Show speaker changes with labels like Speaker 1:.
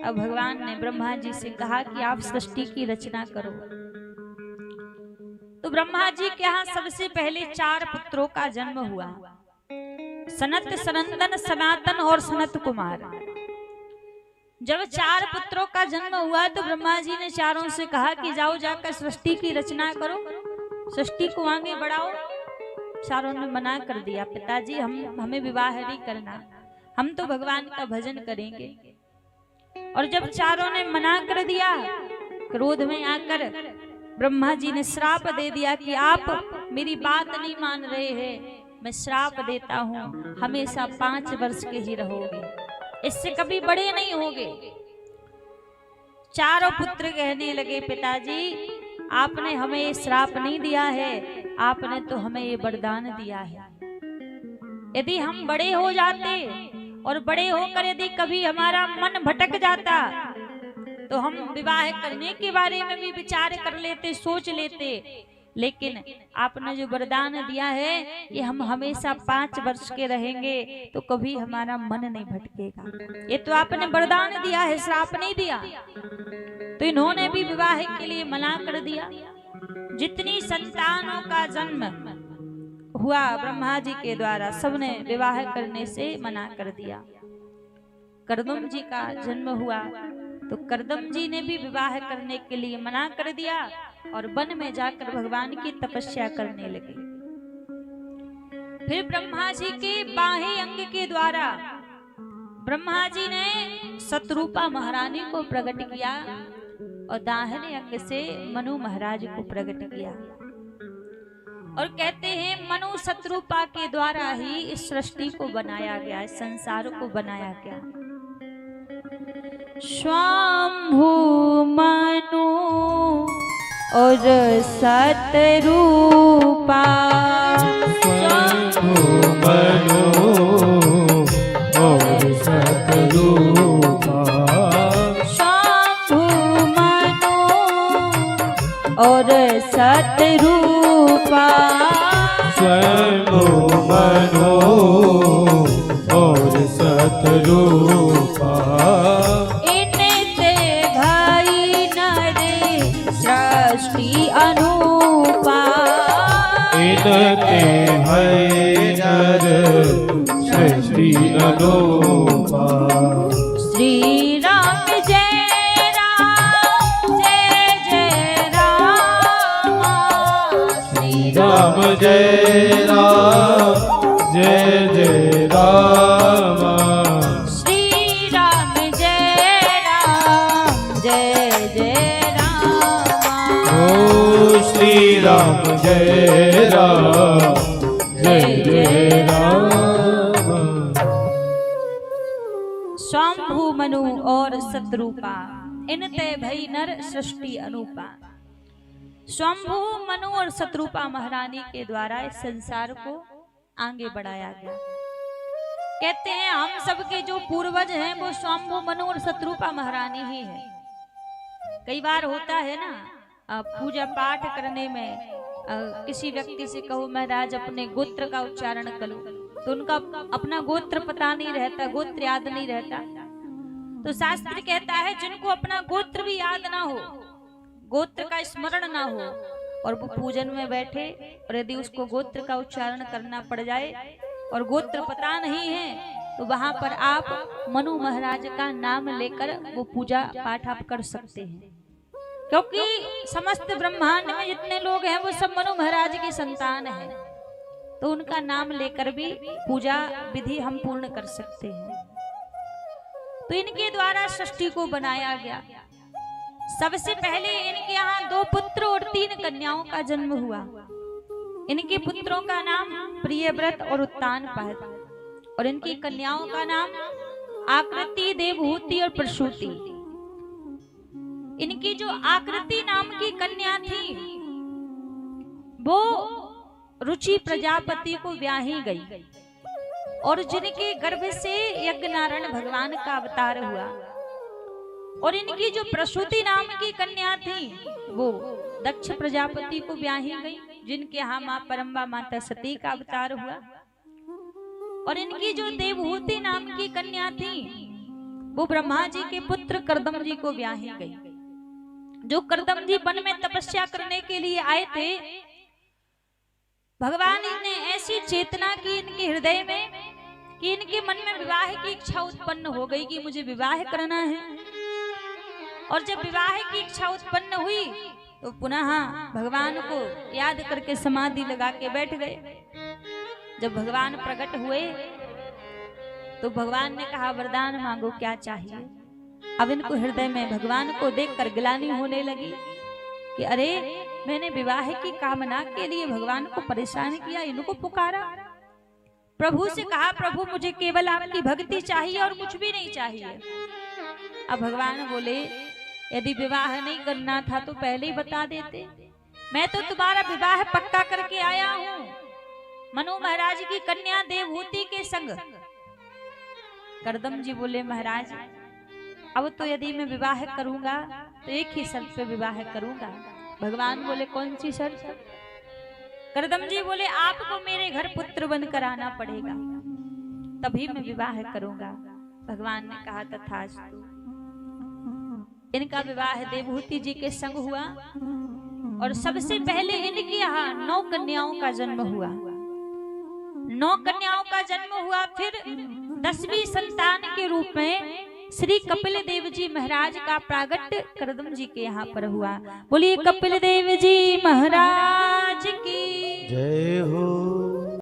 Speaker 1: अब भगवान ने ब्रह्मा जी से कहा कि आप सृष्टि की रचना करो। तो ब्रह्मा जी के यहाँ सबसे पहले 4 पुत्रों का जन्म हुआ, सनत, सनंदन, सनातन और सनत कुमार। जब 4 पुत्रों का जन्म हुआ तो ब्रह्मा जी ने चारों से कहा कि जाओ जाकर सृष्टि की रचना करो, सृष्टि को आगे बढ़ाओ। चारों ने मना कर दिया, पिताजी हमें विवाह नहीं करना, हम तो भगवान का भजन करेंगे। और जब चारों ने मना कर दिया, क्रोध में आकर ब्रह्मा जी ने श्राप दे दिया कि आप मेरी बात नहीं मान रहे हैं, मैं श्राप देता हूँ, हमेशा 5 वर्ष के ही रहोगे, इससे कभी बड़े नहीं होगे। चारों पुत्र कहने लगे, पिताजी आपने हमें ये श्राप नहीं दिया है, आपने तो हमें ये वरदान दिया है। यदि हम बड़े हो जाते और बड़े होकर यदि कभी हमारा मन भटक जाता तो हम विवाह करने के बारे में भी विचार कर लेते, सोच लेते, लेकिन आपने जो वरदान दिया है कि हम हमेशा 5 वर्ष के रहेंगे तो कभी हमारा मन नहीं भटकेगा। ये तो आपने वरदान दिया है, श्राप नहीं दिया। तो इन्होंने भी विवाह के लिए मना कर दिया। जितनी संतानों का जन्म हुआ ब्रह्मा जी के द्वारा, सबने विवाह करने से मना कर दिया। कर्दम जी का जन्म हुआ तो कर्दम जी ने भी विवाह करने के लिए मना कर दिया और वन में जाकर भगवान की तपस्या करने लगे। फिर ब्रह्मा जी के बाह्य अंग के द्वारा ब्रह्मा जी ने शत्रुपा महारानी को प्रकट किया और दाहिने अंग से मनु महाराज को प्रकट किया। और कहते हैं मनु शत्रुपा के द्वारा ही इस सृष्टि को बनाया गया, इस संसार को बनाया गया। स्वाम्भु मनु और सतरूपा,
Speaker 2: स्वाम्भु मनु और सतरूपा,
Speaker 1: स्वाम्भु मनु और सतरूपा,
Speaker 2: स्वाम्भु मनु और सतरूपा,
Speaker 1: अनूपा,
Speaker 2: इनके है नर सृष्टि अनूपा।
Speaker 1: श्री राम जय राम, जय जय राम,
Speaker 2: श्री राम जय राम, जय जय राम,
Speaker 1: श्री राम जय राम, जय जय
Speaker 2: श्री राम जय राम, जय जय राम।
Speaker 1: स्वाम्भु मनु और सतरूपा, इनते भई नर सृष्टि अनूपा। स्वाम्भु मनु और शत्रुपा महारानी के द्वारा इस संसार को आगे बढ़ाया गया। कहते हैं हम सबके जो पूर्वज हैं वो स्वाम्भु मनु और शत्रुपा महारानी ही है। कई बार होता है ना, पूजा पाठ करने में किसी व्यक्ति से कहो महाराज अपने गोत्र का उच्चारण करो, तो उनका अपना गोत्र पता नहीं रहता, गोत्र याद नहीं रहता। तो शास्त्र कहता है जिनको अपना गोत्र भी याद ना हो, गोत्र का स्मरण ना हो और वो पूजन में बैठे और यदि उसको गोत्र का उच्चारण करना पड़ जाए और गोत्र पता नहीं है तो वहां पर आप मनु महाराज का नाम लेकर वो पूजा पाठ आप कर सकते हैं, क्योंकि समस्त ब्रह्मांड में जितने लोग हैं वो सब मनु महाराज की संतान हैं, तो उनका नाम लेकर भी पूजा विधि हम पूर्ण कर सकते हैं। तो इनके द्वारा सृष्टि को बनाया गया। सबसे पहले इनके यहाँ 2 पुत्र और 3 कन्याओं का जन्म हुआ। इनके पुत्रों का नाम प्रियव्रत और उत्तानपाद और इनकी कन्याओं का नाम आकृति, देवहूति और प्रसूति। इनकी जो आकृति नाम की कन्या थी वो रुचि प्रजापति को ब्याही गई और जिनके गर्भ से यज्ञनारायण भगवान का अवतार हुआ। और इनकी जो प्रसूति नाम की कन्या थी वो दक्ष प्रजापति को ब्याही गई, जिनके यहाँ माँ परम्बा माता सती का अवतार हुआ। और इनकी जो देवहूति नाम की कन्या थी वो ब्रह्मा जी के पुत्र करदम जी को ब्याही गई। जो करदम जी वन में तपस्या करने के लिए आए थे, भगवान ने ऐसी चेतना की इनके हृदय में कि इनके मन में विवाह की इच्छा उत्पन्न हो गई कि मुझे विवाह करना है। और जब विवाह की इच्छा उत्पन्न हुई तो पुनः भगवान को याद करके समाधि लगा के बैठ गए। जब भगवान प्रकट हुए तो भगवान ने कहा, वरदान मांगो, क्या चाहिए। अब इनको हृदय में भगवान को देखकर गिलानी होने लगी कि अरे मैंने विवाह की कामना के लिए भगवान को परेशान किया, इनको पुकारा। प्रभु से कहा, प्रभु मुझे केवल आपकी भक्ति चाहिए और कुछ भी नहीं चाहिए। अब भगवान बोले, यदि विवाह नहीं करना था तो पहले ही बता देते, मैं तो तुम्हारा विवाह पक्का करके आया हूँ मनु महाराज की कन्या देवहूति के संग। करदम जी बोले, महाराज अब तो यदि मैं विवाह करूंगा तो एक ही शर्त पे विवाह करूंगा। भगवान बोले, कौन सी शर्त। करदम जी बोले, आपको मेरे घर पुत्र बनकर आना पड़ेगा, तभी मैं विवाह करूंगा। भगवान ने कहा, तथास्तु। इनका विवाह देवहूति जी के संग हुआ और सबसे पहले इनके यहाँ 9 कन्याओं का जन्म हुआ। 9 कन्याओं का जन्म हुआ। फिर 10वीं संतान के रूप में श्री कपिल देव जी महाराज का प्रागट्य करदम जी के यहाँ पर हुआ। बोलिए कपिल देव जी महाराज की
Speaker 2: जय हो।